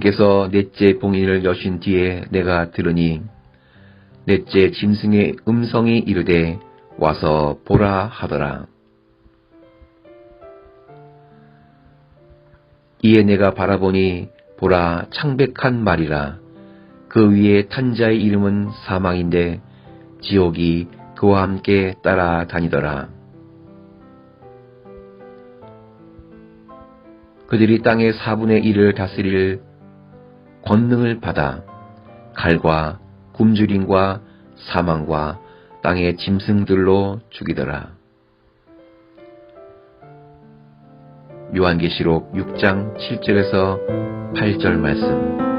주께서 넷째 봉인을 여신 뒤에 내가 들으니 넷째 짐승의 음성이 이르되 와서 보라 하더라. 이에 내가 바라보니 보라 창백한 말이라. 그 위에 탄 자의 이름은 사망인데 지옥이 그와 함께 따라다니더라. 그들이 땅의 4분의 1을 다스릴 권능을 받아 칼과 굶주림과 사망과 땅의 짐승들로 죽이더라. 요한계시록 6장 7절에서 8절 말씀.